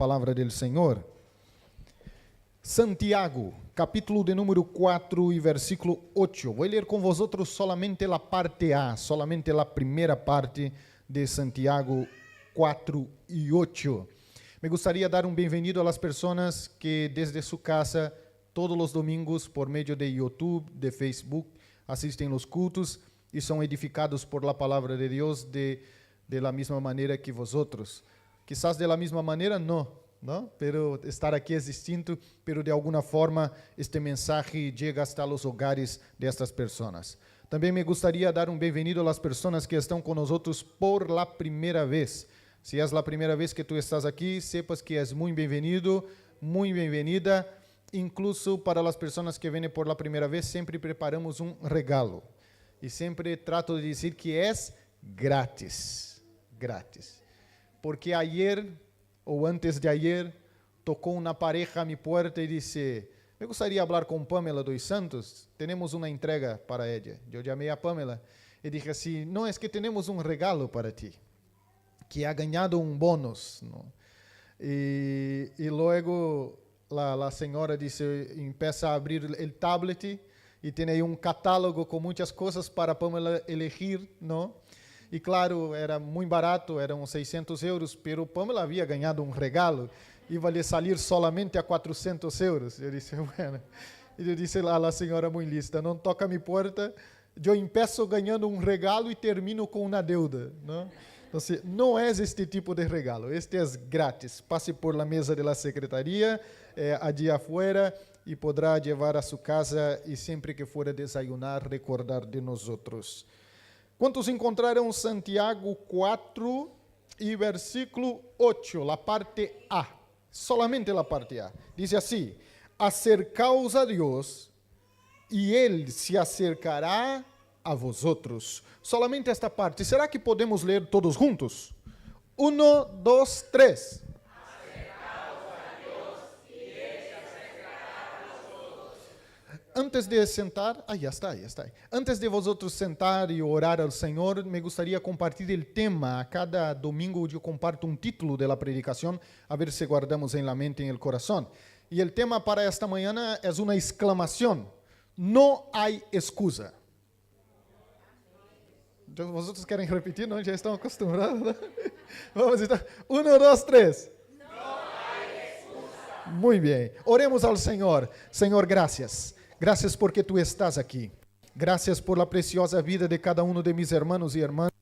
Palavra del Senhor. Santiago, capítulo de número 4 e versículo 8. Vou ler com vosotros solamente a parte A, solamente a primeira parte de Santiago 4 e 8. Me gustaría dar um bem-vindo às pessoas que desde sua casa, todos os domingos, por meio de YouTube, de Facebook, assistem os cultos e são edificados por la palavra de Deus de la mesma maneira que vosotros. Quizás de la misma maneira, não, pero estar aqui é distinto, pero de alguma forma este mensaje chega hasta os hogares de estas pessoas. Também me gustaría dar um bem-vindo às pessoas que estão conosco por la primeira vez. Se é a primeira vez que tu estás aqui, sepas que és muito bem-vindo, muito bem-vinda. Incluso para as pessoas que vêm por la primeira vez, sempre preparamos um regalo. E sempre trato de dizer que é grátis. Grátis. Porque ayer ou antes de ayer tocou uma pareja a minha porta e disse: me gostaria de falar com Pamela dos Santos, temos uma entrega para ela. Eu chamei a Pamela e disse assim: não, é que temos um regalo para ti, que ha ganhado um bônus. E logo a senhora disse, empieza a abrir o tablet e tem aí um catálogo com muitas coisas para Pamela elegir, não? E claro, era muito barato, eram 600 euros, pero Pamela havia ganhado um regalo, iba a lhe salir solamente a 400 euros. Eu disse, bueno. E eu disse à senhora muito lista, não toca a minha porta, eu empeço ganhando um regalo e termino com uma deuda. Não? Então, não é este tipo de regalo, este é grátis. Passe por la mesa de la secretaria, allí afuera, e poderá levar a sua casa e sempre que for a desayunar, recordar de nós outros. Quantos encontraram Santiago 4 e versículo 8, a parte A? Solamente a parte A. Diz assim: acercaos a Deus e Ele se acercará a vosotros. Solamente esta parte. Será que podemos ler todos juntos? 1, 2, 3. Antes de sentar, já está. Antes de vosotros sentar e orar ao Senhor, me gostaria de compartilhar o tema. A cada domingo eu comparto um título da predicação, a ver se guardamos em la mente e em el coração. E o tema para esta manhã é uma exclamação: não há excusa. Vosotros querem repetir? Não, já estão acostumados, né? Vamos então. 1, 2, 3. Não há excusa. Muito bem. Oremos ao Senhor. Senhor, graças. Gracias porque tu estás aqui. Gracias por la preciosa vida de cada uno de mis hermanos y hermanas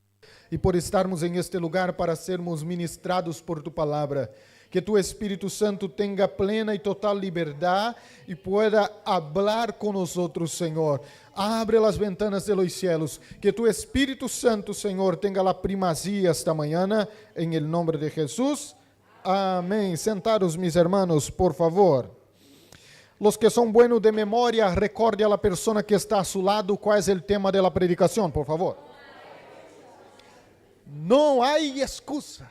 y por estarmos en este lugar para sermos ministrados por tu palabra. Que tu Espíritu Santo tenga plena y total libertad y pueda hablar con nosotros, Señor. Abre las ventanas de los cielos. Que tu Espíritu Santo, Señor, tenga la primacía esta mañana en el nombre de Jesús. Amén. Sentados, mis hermanos, por favor. Los que são buenos de memória, recorde a la persona que está a su lado qual é o tema da predicação, por favor. Não há excusa.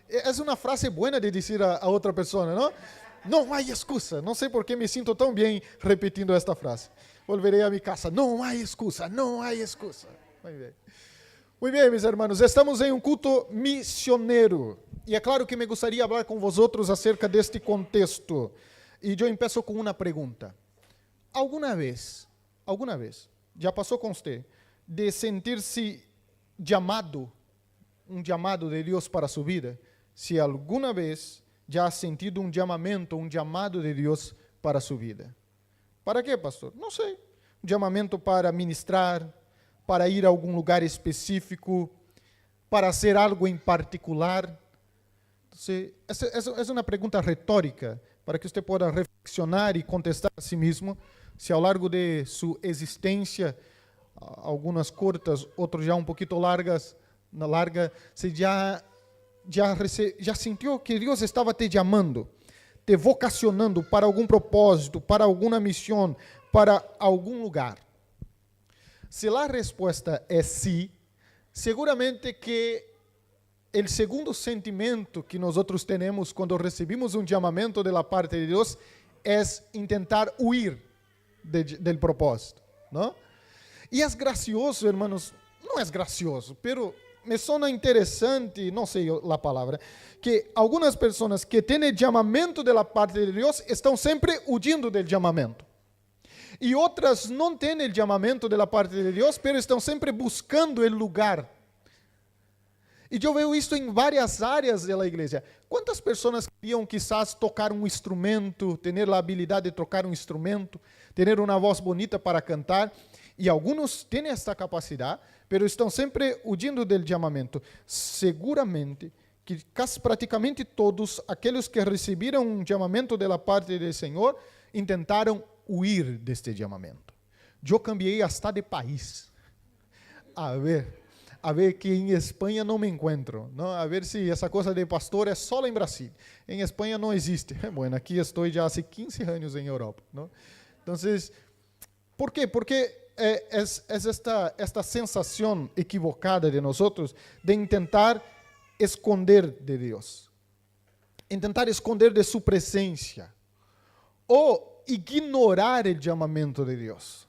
É uma frase boa de dizer a outra pessoa, não? Não há excusa. Não sei por que me sinto tão bem repetindo esta frase. Volverei a minha casa. Não há excusa, não há excusa. Muito bem, meus irmãos. Estamos em um culto missioneiro. E é claro que me gostaria de falar com vosotros acerca deste contexto. E eu empiezo com uma pergunta. Alguma vez, já passou com você, de sentir-se chamado, um chamado de Deus para sua vida? Se alguma vez já ha sentido um chamamento, um chamado de Deus para sua vida? Para quê, pastor? Não sei. Um chamamento para ministrar, para ir a algum lugar específico, para hacer algo em particular. Essa é uma pergunta retórica, para que você possa reflexionar e contestar a si mesmo, se ao largo de sua existência, algumas curtas, outras já um pouquinho largas, você já sentiu que Deus estava te chamando, te vocacionando para algum propósito, para alguma missão, para algum lugar? Se a resposta é sim, seguramente que o segundo sentimento que nós temos quando recebemos um chamamento da parte de Deus é tentar huir do propósito, não? E é gracioso, hermanos, não é gracioso, pero me suena interessante, não sei a palavra, que algumas pessoas que têm chamamento da parte de Deus estão sempre huyendo do chamamento. E outras não têm o chamamento da parte de Deus, mas estão sempre buscando o lugar. E eu vejo isso em várias áreas da igreja. Quantas pessoas queriam quizás tocar um instrumento, ter a habilidade de tocar um instrumento, ter uma voz bonita para cantar, e alguns têm esta capacidade, mas estão sempre huyendo do chamamento. Seguramente que praticamente todos aqueles que receberam um chamamento da parte do Senhor tentaram huir deste chamamento. Eu cambiei hasta de país. A ver que em Espanha não me encontro, não? A ver se essa coisa de pastor é só em Brasil. Em Espanha não existe. Bueno, aqui estou já há 15 anos em Europa, não? Então, ¿por quê? Porque esta sensação equivocada de nós de tentar esconder de Deus, tentar esconder de sua presença, ou ignorar o chamamento de Deus.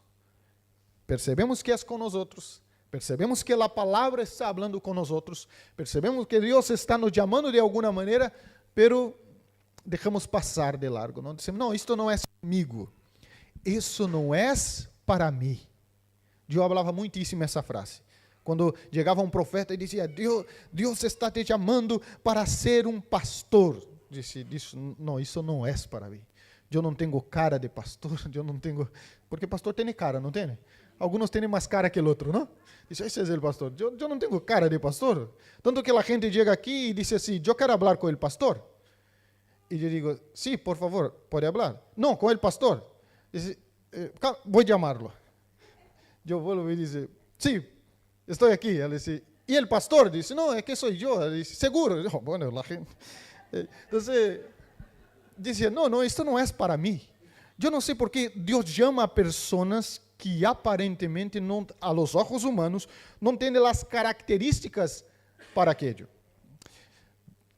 Percebemos que é com nós outros. Percebemos que a palavra está falando com nós outros, percebemos que Deus está nos chamando de alguma maneira, pero deixamos passar de largo, não dizemos, não, isto não é comigo, isso não é para mim. Eu falava muitíssimo essa frase, quando chegava um profeta e dizia, Deus está te chamando para ser um pastor, disse, não, isso não é para mim, eu não tenho cara de pastor, eu não tenho, porque pastor tem cara, não tem? Alguns têm mais cara que o outro, não? Diz, esse é o pastor. Eu não tenho cara de pastor. Tanto que a gente chega aqui e diz assim, eu quero falar com o pastor. E eu digo, sim, por favor, pode falar. Não, com o pastor. Diz, vou chamá-lo. Eu vou e diz, sim, estou aqui. Ele diz, e o pastor? Diz, não, é que sou eu. Ele diz, seguro. Oh, bueno, a gente... Então, dizia, não, isto não é para mim. Eu não sei por que Deus chama a pessoas que aparentemente, não, a los ojos humanos, não têm as características para aquilo.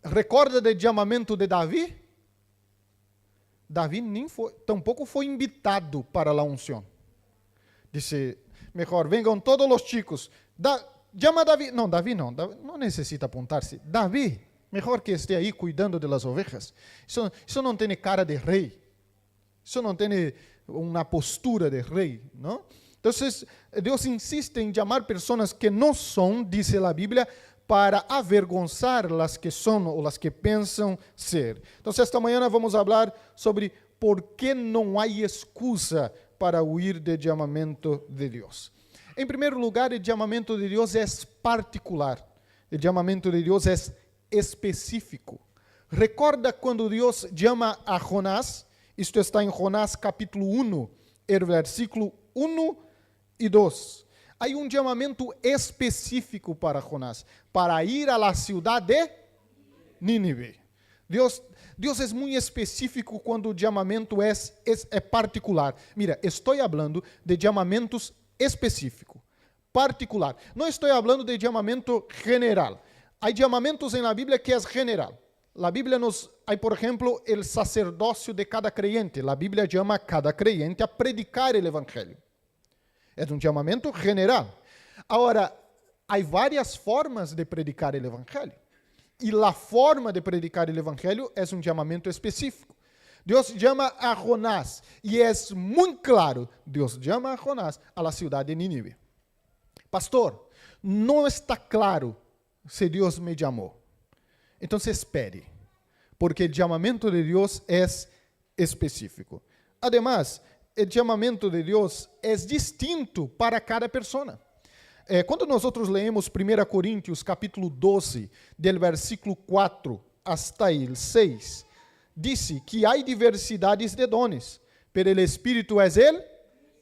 Recorda do chamamento de Davi? Davi tampouco foi invitado para a unção. Disse, melhor, venham todos os chicos. Chama Davi. Não, Davi não necessita apontar-se. Davi, melhor que esteja aí cuidando das ovelhas. Isso não tem cara de rei. Isso não tem uma postura de rei, não? Então, Deus insiste em chamar pessoas que não são, diz a Bíblia, para avergonzar as que são ou as que pensam ser. Então, esta manhã vamos falar sobre por que não há excusa para huir do chamamento de Deus. Em primeiro lugar, o chamamento de Deus é particular. O chamamento de Deus é específico. Recorda quando Deus chama a Jonás? Isto está em Jonás capítulo 1, versículo 1 e 2. Há um chamamento específico para Jonás, para ir à cidade de Nínive. Deus é muito específico quando o chamamento é particular. Mira, estou falando de chamamentos específicos, particular. Não estou falando de chamamento general. Há chamamentos na Bíblia que é general. A Bíblia há, por exemplo, o sacerdócio de cada creyente. A Bíblia chama a cada creyente a predicar o Evangelho. É um chamamento general. Agora, há várias formas de predicar o Evangelho. E a forma de predicar o Evangelho é um chamamento específico. Deus chama a Jonás, e é muito claro, Deus chama a Jonás à cidade de Nínive. Pastor, não está claro se Deus me chamou. Então, espere, porque o chamamento de Deus é específico. Además, o chamamento de Deus é distinto para cada pessoa. Quando nós leemos 1 Coríntios, capítulo 12, do versículo 4 hasta el 6, diz que há diversidades de dones, pero o Espírito é ele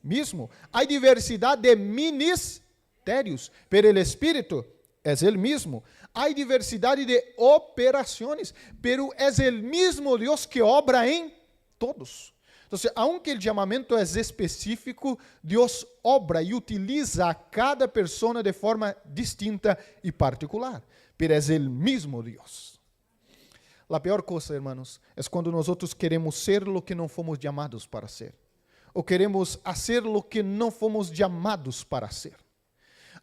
mesmo. Há diversidade de ministérios, pero o Espírito é ele mesmo. Há diversidade de operações, pero é o mesmo Deus que obra em todos. Então, aunque o chamamento é específico, Deus obra e utiliza a cada pessoa de forma distinta e particular, pero é o mesmo Deus. A pior coisa, hermanos, é quando nós queremos ser o que não fomos chamados para ser, ou queremos fazer o que não fomos chamados para ser.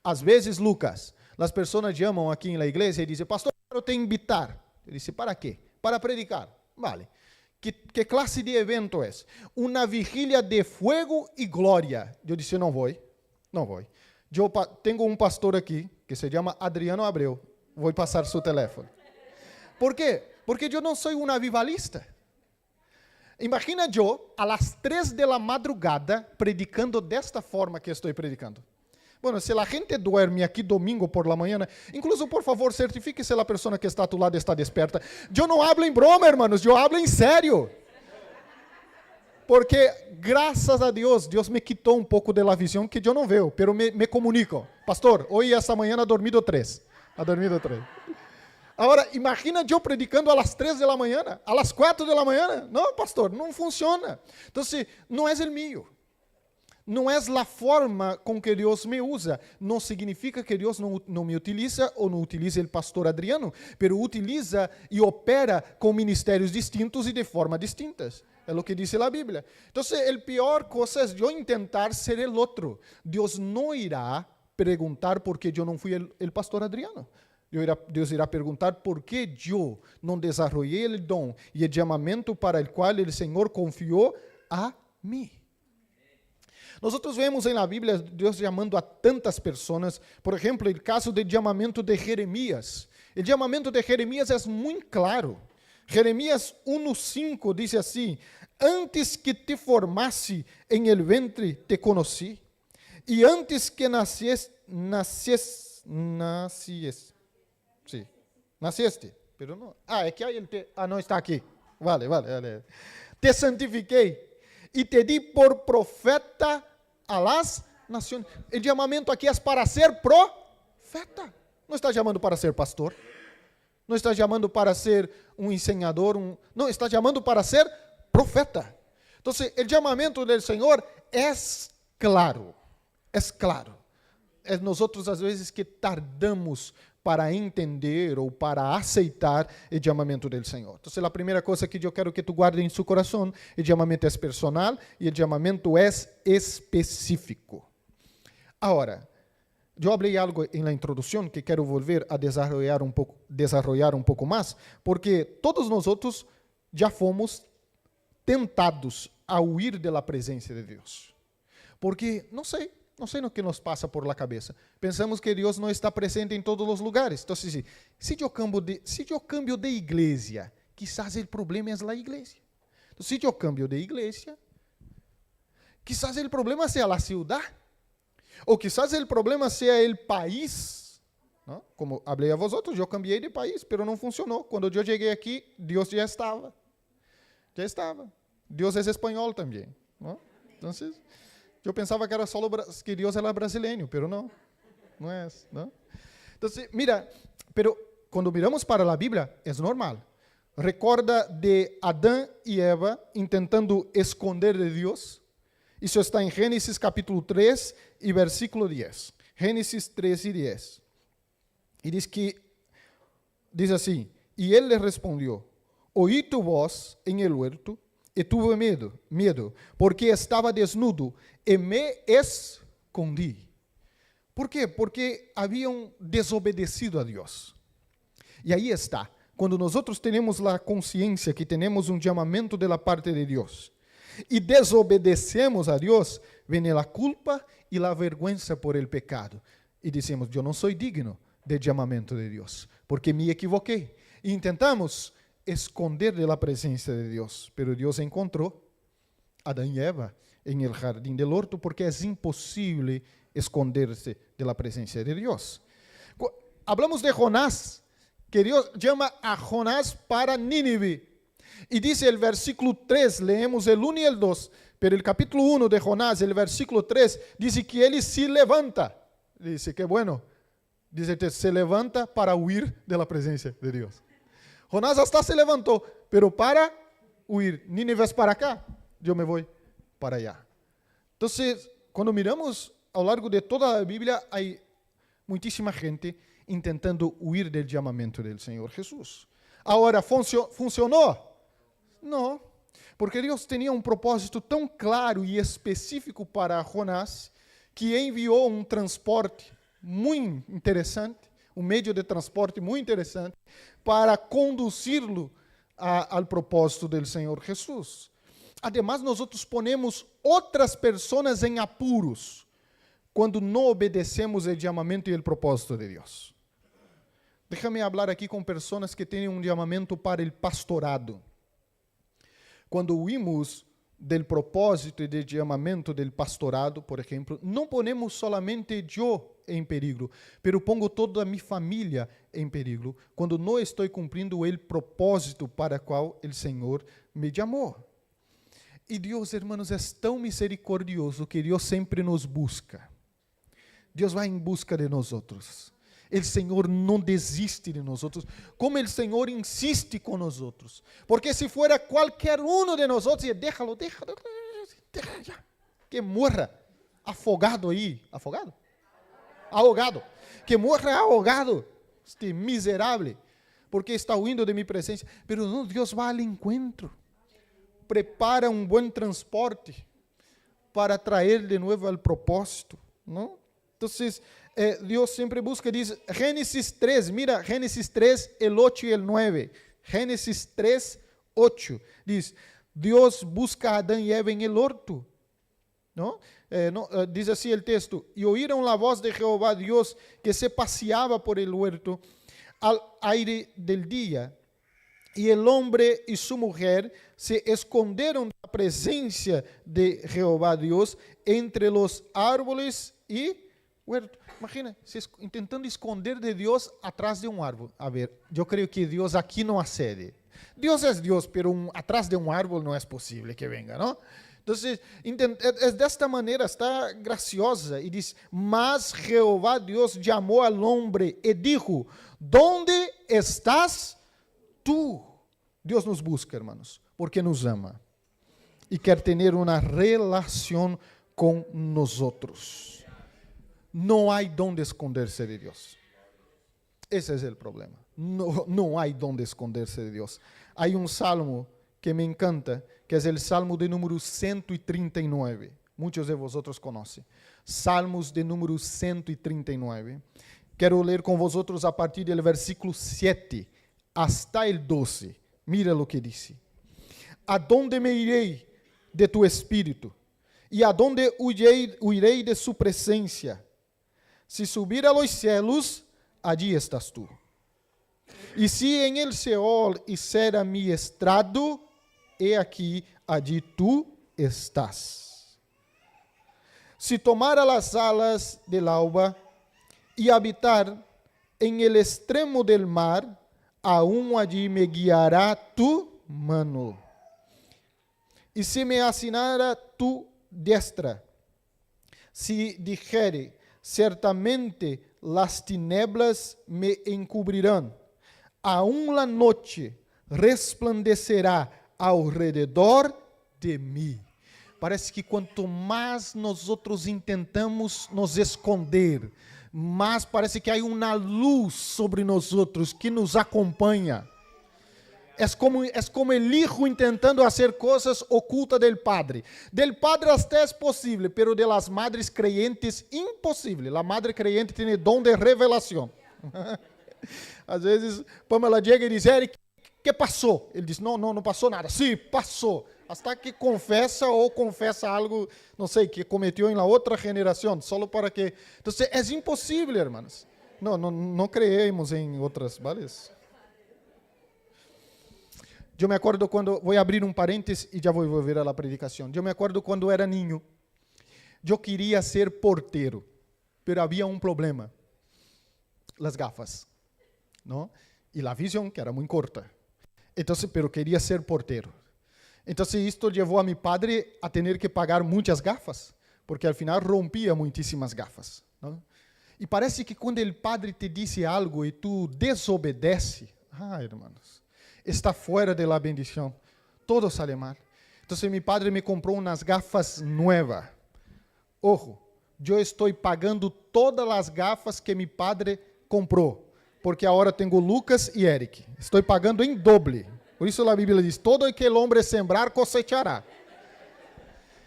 Às vezes, Lucas, As pessoas chamam aqui na igreja e dizem, pastor, eu te invitar. Eu disse, ¿para quê? Para predicar. Vale. Que classe de evento é? Uma vigília de fogo e glória. Eu disse, não vou. Eu tenho um pastor aqui, que se chama Adriano Abreu. Vou passar seu telefone. ¿Por quê? Porque eu não sou um avivalista. Imagina eu, a las 3 da madrugada, predicando desta forma que estou predicando. Bueno, se a gente duerme aqui domingo por la manhã, incluso, por favor, certifique se a pessoa que está a tu lado está desperta. Eu não hablo em broma, hermanos, eu hablo em sério. Porque, graças a Deus, Deus me quitou um pouco da visão que eu não vejo, pero me comunico. Pastor, hoje, essa manhã, ha dormido 3. Agora, imagina eu predicando a las 3 da manhã, a las 4 da manhã. Não, pastor, não funciona. Então, não é o meu. Não é a forma com que Deus me usa. Não significa que Deus não me utiliza ou não utiliza o pastor Adriano, pero utiliza e opera com ministérios distintos e de forma distintas. É o que diz a Bíblia. Então, a pior coisa é eu tentar ser o outro. Deus não irá perguntar por que eu não fui o pastor Adriano. Deus irá perguntar por que eu não desenvolvi o dom e o chamamento para o qual o Senhor confiou a mim. Nós vemos na Bíblia Deus chamando a tantas pessoas, por exemplo, o caso do chamamento de Jeremias. O chamamento de Jeremias é muito claro. Jeremias 1:5 diz assim: antes que te formasse em el ventre te conocí, e antes que nasceste, pero não. É que aí não está aqui. Vale. Te santifiquei e te di por profeta a las nações. O chamamento aqui é para ser profeta. Não está chamando para ser pastor. Não está chamando para ser um ensinador. Não, está chamando para ser profeta. Então, o chamamento do Senhor é claro. É claro. É nós às vezes que tardamos para entender ou para aceitar o chamamento do Senhor. Então, a primeira coisa que eu quero que tu guarde em seu coração, o chamamento é personal e o chamamento é específico. Agora, eu falei algo na introdução que quero volver a desarrollar um pouco mais, porque todos nós já fomos tentados a huir da presença de Deus. Porque, não sei no que nos passa por la cabeça. Pensamos que Deus não está presente em todos os lugares. Então, se eu cambio de igreja, quizás o problema é a igreja. Então, se eu cambio de igreja, quizás o problema seja a ciudad, ou quizás o problema seja o país. ¿No? Como falei a vosotros, eu cambiei de país, pero não funcionou. Quando eu cheguei aqui, Deus já estava. Deus é espanhol também. ¿No? Então, eu pensava que era só que Deus era brasileiro, pero não é. Não? Então, mira, pero quando miramos para a Bíblia, é normal. Recorda de Adão e Eva tentando esconder de Deus. Isso está em Gênesis capítulo 3 e versículo 10. Gênesis 3 e 10. E diz assim, e ele respondeu, oí tu voz em el huerto, e tuve medo, porque estava desnudo, e me escondi. ¿Por quê? Porque haviam desobedecido a Deus. E aí está, quando nós temos a consciência que temos um chamamento da parte de Deus, e desobedecemos a Deus, vem a culpa e a vergüenza por el pecado. E dizemos, eu não sou digno do chamamento de Deus, porque me equivoquei. E tentamos esconder de la presença de Deus, pero Deus encontrou Adão e Eva em el jardim del horto, porque é impossível esconder-se de la presença de Deus. Hablamos de Jonás, que Deus chama a Jonás para Nínive. E diz o versículo 3, leemos el 1 e el 2, pero el capítulo 1 de Jonás, el versículo 3, diz que ele se levanta. Diz que bueno, diz que se levanta para huir de la presença de Deus. Jonás hasta se levantou, pero para huir. Nínive es para cá, eu me vou para allá. Então, quando miramos ao largo de toda a Bíblia, há muitíssima gente tentando huir do chamamento do Senhor Jesus. Agora, funcionou? Não, porque Deus tinha um propósito tão claro e específico para Jonás, que enviou um transporte muito interessante, um meio de transporte muito interessante para conduzi-lo ao propósito do Senhor Jesus. Además, nós ponemos outras pessoas em apuros quando não obedecemos o chamamento e o propósito de Deus. Déjame falar aqui com pessoas que têm um chamamento para o pastorado. Quando ouvimos do propósito e do chamamento do pastorado, por exemplo, não ponemos solamente eu em perigo, pero pongo toda a minha família em perigo, quando não estou cumprindo o propósito para qual o Senhor me chamou. E Deus, hermanos, é tão misericordioso que Deus sempre nos busca. Deus vai em busca de nós outros. O Senhor não desiste de nós outros, como o Senhor insiste com nós outros. Porque se fuera qualquer um de nós outros, déjalo, que morra afogado aí. Afogado? Ahogado. Que morra ahogado. Este miserável. Porque está huindo de minha presença. Pero não, Deus vai ao encontro. Prepara um bom transporte para trazer de novo ao propósito. Não? Então, Deus sempre busca, diz Gênesis 3, mira, Gênesis 3, el 8 y el 9. Gênesis 3, 8. Diz, Deus busca a Adão e Eva em el horto. ¿No? Diz assim o texto, e oíram a voz de Jehová Deus que se paseava por el huerto al aire del día. E el hombre e sua mulher se esconderam da presença de Jehová Deus entre los árboles e huerto. Imagina, tentando esconder de Deus atrás de um árvore. A ver, eu creio que Deus aqui não acede. Deus é Deus, pero atrás de um árvore não é possível que venga, não? Então, desta maneira está graciosa e diz, mas Jehová Deus chamou ao homem e dijo, ¿dónde estás tú? Deus nos busca, hermanos, porque nos ama e quer ter uma relação com nós outros. Não há onde esconder-se de Deus. Esse é o problema. Não há onde esconder-se de Deus. Há um salmo que me encanta, que é o salmo de número 139. Muitos de vosotros conhecem. Salmos de número 139. Quero ler com vosotros a partir do versículo 7 hasta el 12. Mira o que diz. ¿Adonde me irei de tu espírito? ¿Y adonde huirei de su presencia? Si subir a los cielos, allí estás tú. Y si en el Seol hiciera mi estrado, he aquí, allí tú estás. Si tomara las alas del alba y habitar en el extremo del mar, aún allí me guiará tu mano. Y si me asinara tu diestra, si dijere, certamente las tinieblas me encubrirán, aún la noche resplandecerá alrededor de mim. Parece que quanto mais nós outros intentamos nos esconder, mais parece que há uma luz sobre nós outros que nos acompanha. É como o hijo intentando fazer coisas ocultas del padre. Del padre até é possível, pero de las madres creyentes impossível. La madre creyente tem dom de revelação. Às vezes, Pamela chega e diz, Eric, que passou? Ele diz, não passou nada. Sim, passou. Hasta que confessa algo, não sei, que cometeu em la outra geração, só para que... Então, é impossível, hermanos. Não creemos em outras, ¿vale? Eu me acordo quando, vou abrir um parênteses e já vou volver à predicação. Eu me acordo quando era niño, eu queria ser porteiro, mas havia um problema, as gafas, não? E a visão, que era muito corta. Então, pero queria ser porteiro. Então, isto levou a meu padre a ter que pagar muitas gafas, porque al final rompia muitíssimas gafas, não? E parece que quando o padre te disse algo e tu desobedece, irmãos, está fora de la bendição, todo sale mal. Então, meu padre me comprou umas gafas novas. Ojo, eu estou pagando todas as gafas que meu padre comprou, porque agora tenho Lucas e Eric. Estou pagando em doble. Por isso a Bíblia diz, todo aquele homem sembrar cosechará.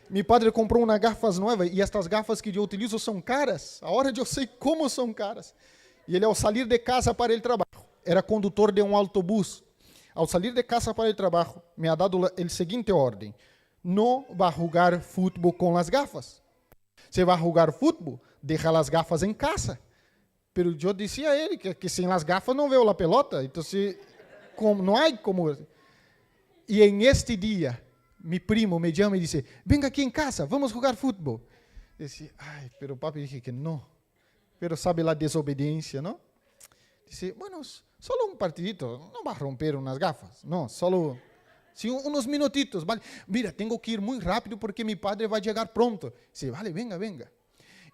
Mi padre comprou umas gafas novas e estas gafas que eu utilizo são caras. Agora eu sei como são caras. E ele, ao sair de casa para o trabalho, era condutor de um autobus. Ao sair de casa para o trabalho, me ha dado a seguinte ordem: não vai jogar futebol com as gafas. Se vai jogar futebol, deixa as gafas em casa. Pero eu dizia a ele que sem as gafas não veo a pelota. Então, não há como. E em este dia, mi primo me chama e disse: venga aqui em casa, vamos jogar futebol. Eu disse: ai, pero o papi disse que não. Pero sabe a desobediência, não? Disse: bueno, só um partidito, não vai romper umas gafas. Não, só uns minutitos. Vale. Mira, tenho que ir muito rápido porque mi padre vai chegar pronto. Disse: vale, venga, venga.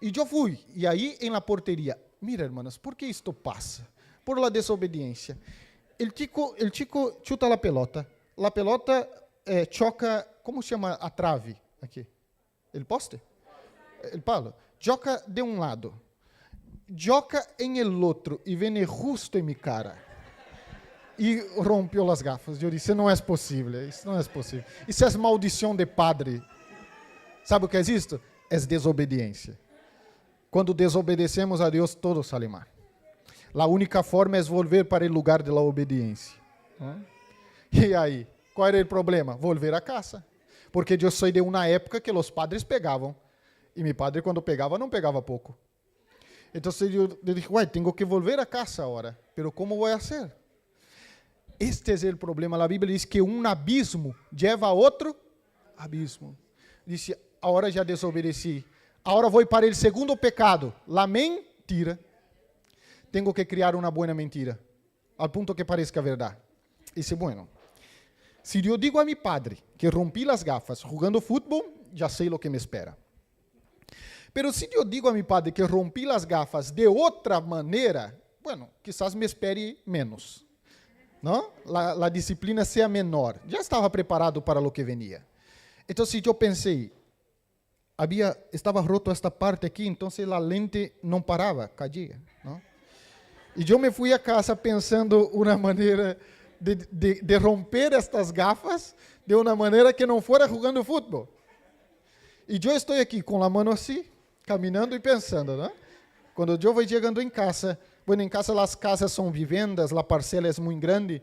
E eu fui. E aí, em la porteria, mira, hermanos, ¿por qué esto pasa? Por la desobediencia. El chico chuta la pelota choca, ¿cómo se llama a trave aquí? El poste? El palo. Choca de un lado. Choca en el otro y viene justo en mi cara. E rompeu as gafas. Eu disse: não é possível, isso não é possível. Isso é maldição de padre. Sabe o que é isto? É desobediência. Quando desobedecemos a Deus, todo sale mal. A única forma é volver para o lugar da obediência. E aí, qual era o problema? Volver a casa. Porque eu sou de uma época que os padres pegavam. E meu padre, quando pegava, não pegava pouco. Então eu disse: tenho que volver a casa agora. Pero como vou fazer? Este é o problema. A Bíblia diz que um abismo leva a outro abismo. Disse: agora já desobedeci. Agora vou para o segundo pecado, a mentira. Tenho que criar uma boa mentira, ao ponto que pareça verdade. Disse: bueno, se eu digo a mi padre que rompi as gafas jogando futebol, já sei o que me espera. Pero se eu digo a mi padre que rompi as gafas de outra maneira, bueno, quizás me espere menos. Não? A disciplina seja menor. Já estava preparado para o que venia. Então, se eu pensei, estava roto esta parte aqui, então a lente não parava, caía. Não? E eu me fui a casa pensando uma maneira de romper estas gafas de uma maneira que não fora jogando futebol. E eu estou aqui com a mão assim, caminhando e pensando, não? Quando eu vou chegando em casa, bueno, em casa as casas são vivendas, a parcela é muito grande.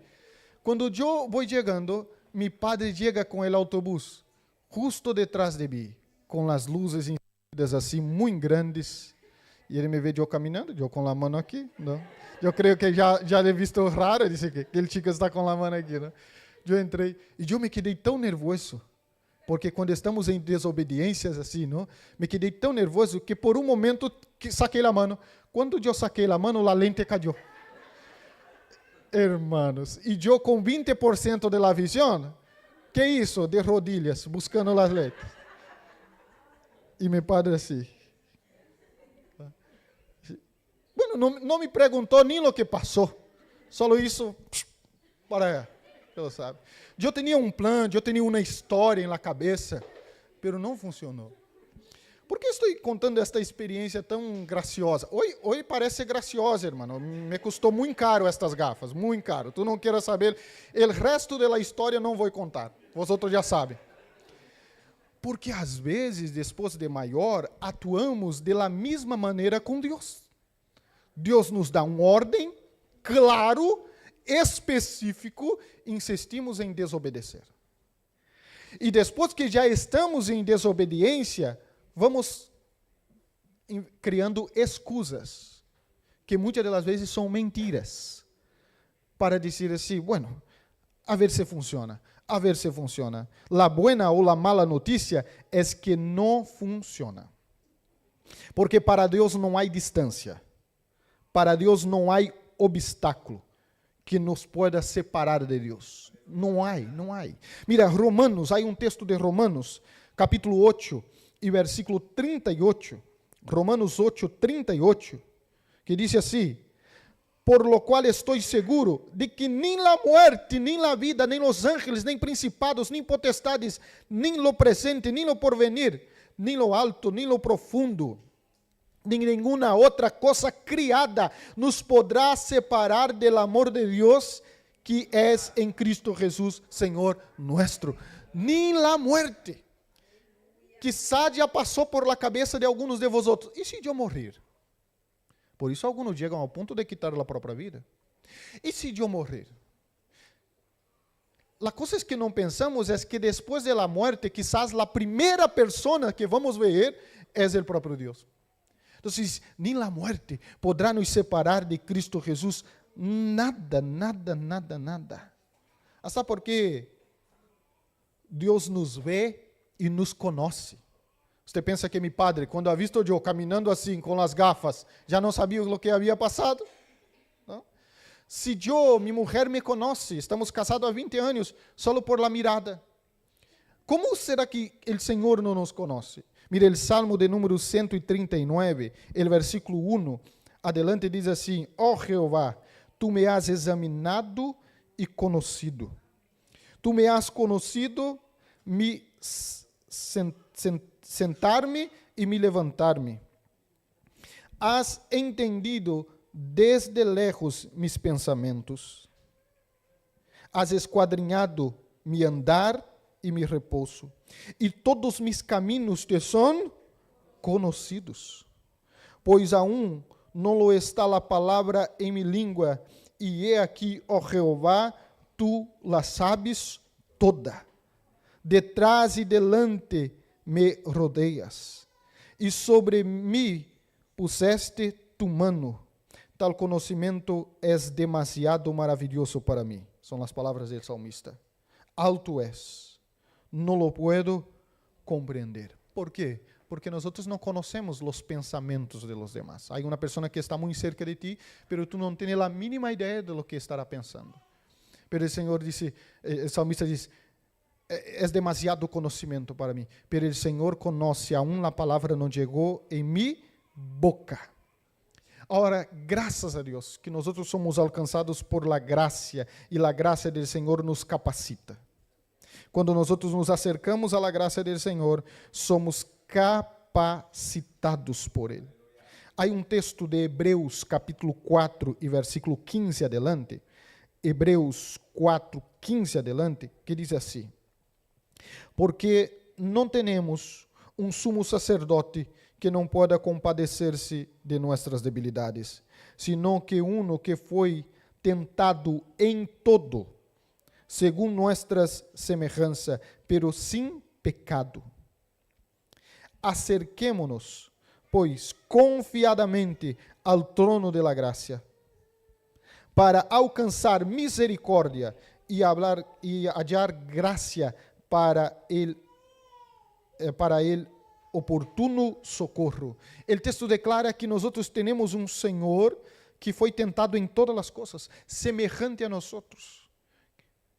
Quando eu vou chegando, meu padre chega com o autobus, justo detrás de mim, com as luzes encendidas assim, muito grandes. E ele me vê eu caminhando, eu com a mão aqui, não? Eu creio que já lhe visto raro, disse que aquele chico está com a mão aqui, não? Eu entrei e eu me quedei tão nervoso, porque quando estamos em desobediências assim, não? Me quedei tão nervoso que por um momento saquei a mão. Quando eu saquei a mão, a lente caiu. Hermanos, e eu com 20% de la visão, que isso? De rodilhas, buscando as letras. E meu padre assim. Bueno, não me perguntou nem o que passou. Só isso, para allá, você sabe. Eu tinha um plano, eu tinha uma história na cabeça, pero não funcionou. Por que estou contando esta experiência tão graciosa? Hoje parece graciosa, irmão. Me custou muito caro estas gafas, muito caro. Tu não queres saber, o resto da história não vou contar. Vosotros já sabem. Porque às vezes, depois de maior, atuamos da mesma maneira com Deus. Deus nos dá uma ordem, claro, específico, insistimos em desobedecer. E depois que já estamos em desobediência, vamos criando escusas, que muitas das vezes são mentiras, para dizer assim, bueno, a ver se funciona, a ver se funciona. La buena ou la mala notícia é que não funciona. Porque para Deus não há distância. Para Deus não há obstáculo que nos pueda separar de Deus. Não há, não há. Mira, Romanos, há um texto de Romanos, capítulo 8, e versículo 38, Romanos 8, 38, que diz assim: por lo cual estou seguro de que nem a muerte, nem a vida, nem os ángeles, nem principados, nem potestades, nem lo presente, nem lo porvenir, nem lo alto, nem lo profundo, nem nenhuma outra coisa criada nos poderá separar do amor de Deus que é em Cristo Jesús, Senhor nuestro. Nem a muerte. Quizá já passou por la cabeça de alguns de vosotros, e se eu morrer? Por isso alguns chegam ao ponto de quitar a própria vida. E se eu morrer? A coisa é que não pensamos é que depois da morte, quizás a primeira pessoa que vamos ver é o próprio Deus. Então, nem a morte poderá nos separar de Cristo Jesus. Nada, nada, nada, nada. Hasta porque Deus nos vê e nos conhece. Você pensa que meu padre, quando ha visto eu caminhando assim, com as gafas, já não sabia o que havia passado? Não? Se minha mulher me conhece, estamos casados há 20 anos, só por la mirada. Como será que o Senhor não nos conhece? Mire, o Salmo de número 139, o versículo 1, adelante diz assim: ó Jeová, tu me has examinado e conhecido. Tu me has conhecido, me sentar-me e me levantar-me. Has entendido desde lejos mis pensamentos. Has esquadrinhado mi andar e mi repouso. E todos mis caminhos te são conhecidos. Pois aún não lo está a palavra em mi língua, e he aqui, ó Jeová, tu la sabes toda. Detrás e delante me rodeias, e sobre mim puseste tu mano. Tal conhecimento é demasiado maravilhoso para mim. São as palavras do salmista. Alto és, não lo puedo compreender. ¿Por quê? Porque nós não conhecemos os pensamentos de los demás. Há uma pessoa que está muito cerca de ti, pero tu não tens a mínima ideia de lo que estará pensando. Pero o Senhor disse, o salmista diz, é demasiado conhecimento para mim. Pero o Senhor conhece, aún a palavra não chegou em mi boca. Agora, graças a Deus, que nós somos alcançados por la graça, e a graça do Senhor nos capacita. Quando nós nos acercamos à graça do Senhor, somos capacitados por Ele. Há um texto de Hebreus, capítulo 4, e versículo 15 adelante, Hebreus 4, 15 adelante, que diz assim: porque não temos um sumo sacerdote que não pode compadecer-se de nossas debilidades, sino que uno que foi tentado em todo, segundo nossas semelhanças, pero sem pecado. Acerquemo-nos, pois, confiadamente ao trono de la gracia, para alcançar misericórdia e hallar graça para el oportuno socorro. O texto declara que nós temos um Senhor que foi tentado em todas as coisas, semejante a nós.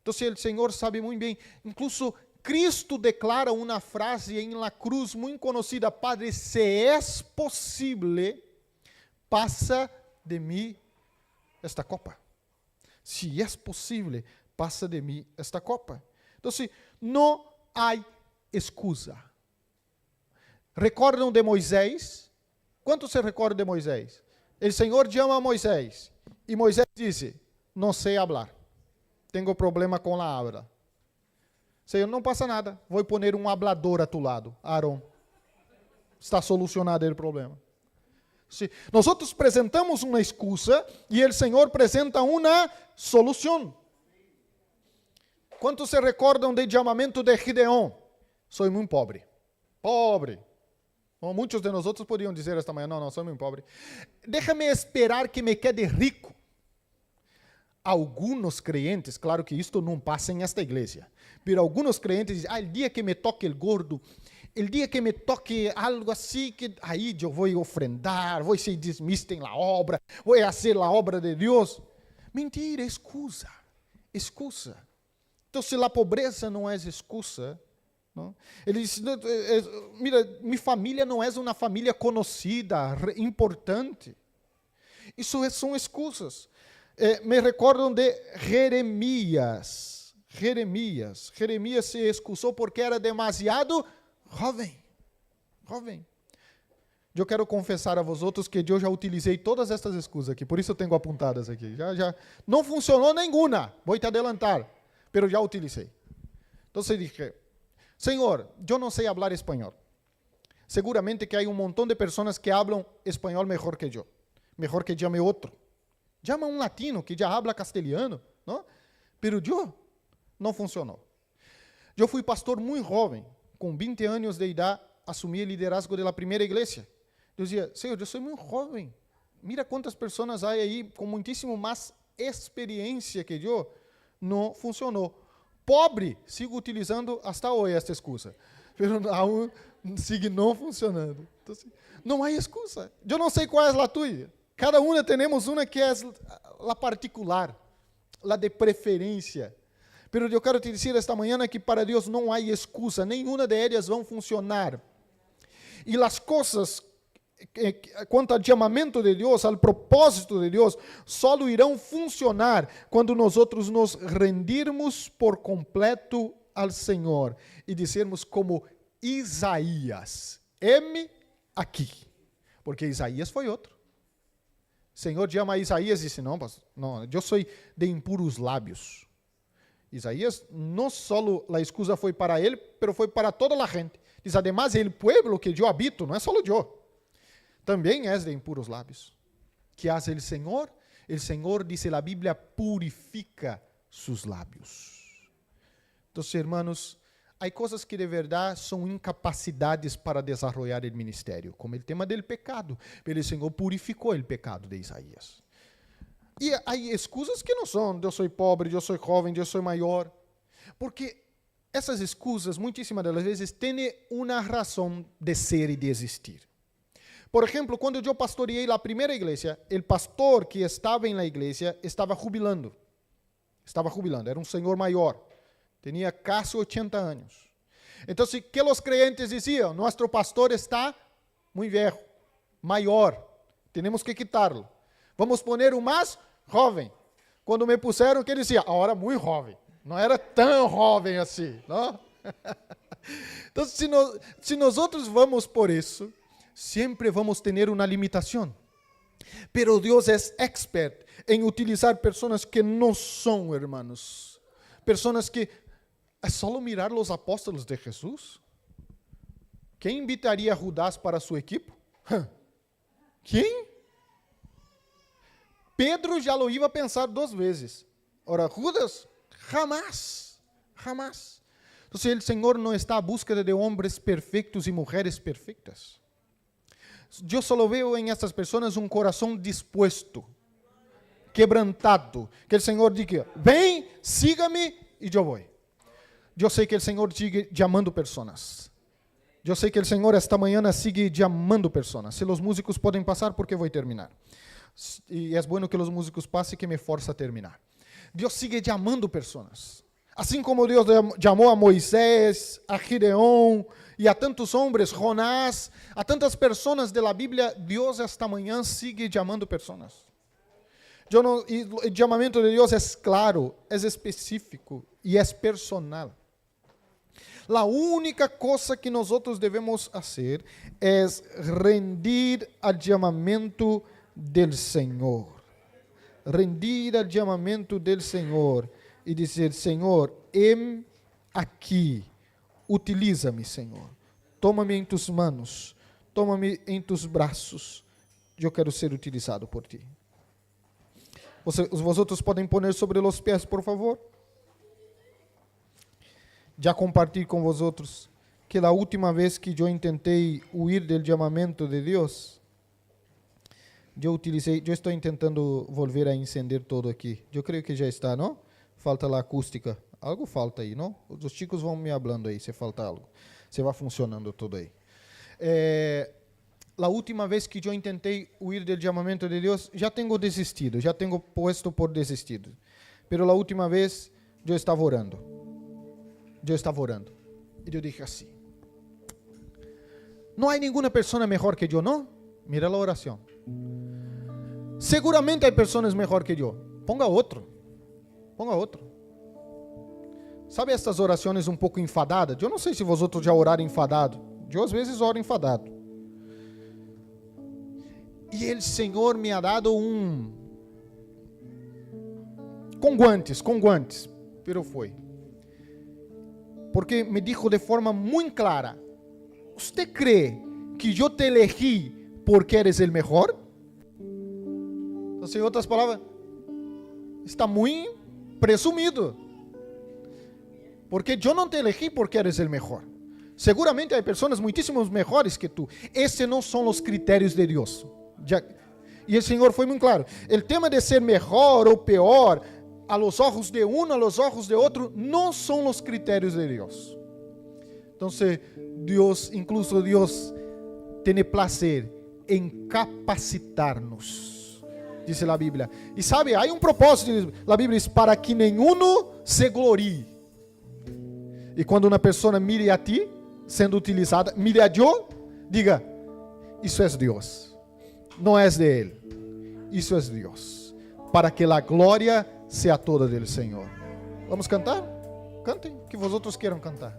Então, o Senhor sabe muito bem. Incluso Cristo declara uma frase em la cruz muito conhecida: Padre, se es posible, passa de mim esta copa. Se es posible, passa de mim esta copa. Então, não há excusa. Recordam de Moisés? Quantos se recordam de Moisés? O Senhor chama a Moisés, e Moisés disse: não sei falar, tenho problema com a habla. Senhor, não passa nada, vou pôr um hablador a tu lado, Aaron. Está solucionado o problema. Nós apresentamos uma excusa e o Senhor apresenta uma solução. Quantos se recordam do chamamento de Gideon? Sou muito pobre. Pobre. Como muitos de nós podiam dizer esta manhã: não, sou muito pobre. Déjame esperar que me quede rico. Alguns crentes, claro que isto não passa em esta igreja, mas alguns crentes dizem: el dia que me toque el gordo, el dia que me toque algo assim, que aí eu vou ofrendar, vou ser dismisto em la obra, vou fazer a obra de Deus. Mentira, excusa. Excusa. Então, se a pobreza não é excusa, não? Ele diz: mira, minha família não é uma família conhecida, importante. Isso são excusas. Me recordam de Jeremias. Jeremias se excusou porque era demasiado jovem. Eu quero confessar a vós outros que eu já utilizei todas estas excusas aqui, por isso eu tenho apontadas aqui. Já não funcionou nenhuma, vou te adelantar, mas já utilizei. Então, dije: Senhor, eu não sei falar espanhol. Seguramente que há um montão de pessoas que falam espanhol melhor que eu. Melhor que llame outro. Llama um latino que já habla castelhano, não? Pero eu não funcionou. Eu fui pastor muito jovem, com 20 anos de idade, assumi o liderazgo da primeira igreja. Eu dizia, Senhor, eu sou muito jovem. Mira quantas pessoas há aí com muitíssimo mais experiência que eu. Não funcionou. Pobre, sigo utilizando até hoje esta excusa. Mas aún sigue não funcionando. Então, não há excusa. Eu não sei qual é a tua. Cada uma temos uma que é a particular, a de preferência. Mas eu quero te dizer esta manhã que para Deus não há excusa, nenhuma de elas vão funcionar. E as coisas, quanto ao chamamento de Deus, ao propósito de Deus, só irão funcionar quando nós nos rendirmos por completo ao Senhor e dissermos como Isaías, heme aqui. Porque Isaías foi outro. O Senhor chama a Isaías e disse, não, eu sou de impuros lábios. Isaías, não só a excusa foi para ele, mas foi para toda a gente. Diz, además, o pueblo que eu habito, não é só eu, também é de impuros lábios. Que hace o Senhor? O Senhor, diz a Bíblia, purifica seus lábios. Então, hermanos, há coisas que de verdade são incapacidades para desenvolver o ministério, como o tema do pecado. Mas o Senhor purificou o pecado de Isaías. E há excusas que não são, eu sou pobre, eu sou jovem, eu sou maior. Porque essas excusas, muitíssimas das vezes, têm uma razão de ser e de existir. Por exemplo, quando eu pastoreei a primeira igreja, o pastor que estava na igreja estava jubilando. Era um senhor maior. Tinha quase 80 anos. Então, o que os crentes diziam? Nosso pastor está muito velho, maior. Temos que quitarlo. Vamos poner o mais jovem. Quando me puseram, que dizia? Agora muito jovem. Não era tão jovem assim. Não? Então, se nós vamos por isso, sempre vamos ter uma limitação. Pero Deus é expert em utilizar pessoas que não são, hermanos. Pessoas que é só mirar os apóstolos de Jesus. Quem invitaria Judas para sua equipe? Quem? Pedro já lo ia pensar 2 vezes. Ora, Judas, jamás. Então, o Senhor não está à busca de homens perfeitos e mulheres perfeitas. Eu só vejo em essas pessoas um coração disposto, quebrantado. Que o Senhor diga, vem, siga-me e eu vou. Eu sei que o Senhor sigue chamando pessoas. Eu sei que o Senhor esta manhã sigue chamando pessoas. Se os músicos podem passar, porque vou terminar. E é bom que os músicos passem, que me força a terminar. Deus sigue chamando pessoas. Assim como Deus chamou a Moisés, a Gideão e a tantos homens, Jonás, a tantas pessoas da Bíblia, Deus esta manhã sigue chamando pessoas. E o chamamento de Deus é claro, é específico e é personal. A única coisa que nós devemos fazer é rendir ao chamamento do Senhor. Rendir ao chamamento do Senhor e dizer, Senhor, em aqui, utiliza-me, Senhor. Toma-me em tus manos, toma-me em tus braços. Eu quero ser utilizado por ti. Vosotros podem poner sobre os pés, por favor. Já compartilhei com vosotros que a última vez que eu tentei huir do chamamento de Deus, eu estou tentando volver a encender todo aqui. Eu creio que já está, não? Falta a acústica. Algo falta aí, não? Os chicos vão me falando aí se falta algo. Se vai funcionando tudo aí. A última vez que eu tentei huir do chamamento de Deus, já tenho desistido, já tenho posto por desistido. Pero a última vez, eu estava orando. E eu dije assim, não há nenhuma pessoa melhor que eu, não? Mira a oração. Seguramente há pessoas melhor que eu. Ponga outro. Sabe estas orações um pouco enfadadas? Eu não sei se vosotros já oraram enfadado. Eu às vezes oro enfadado. E o Senhor me ha dado com guantes, pero foi. Porque me dijo de forma muito clara, ¿usted cree que eu te elegi porque eres o melhor? Então, em outras palavras, está muito presumido. Porque eu não te elegi porque eres o melhor. Seguramente há pessoas muitíssimo melhores que tu. Esses não são os critérios de Deus. E o Senhor foi muito claro. O tema de ser melhor ou pior, a los ojos de um, a los ojos de outro, não são os critérios de Deus. Então, Deus, incluso Deus, tem prazer em capacitar-nos, diz a Bíblia. E sabe, há propósito, a Bíblia diz, para que nenhum se glorie. E quando uma pessoa mire a ti, sendo utilizada, mire a Deus, diga, isso é Deus, não é de Ele, isso é Deus, para que a glória seja toda dele, Senhor. Vamos cantar? Cantem, que vosotros queiram cantar.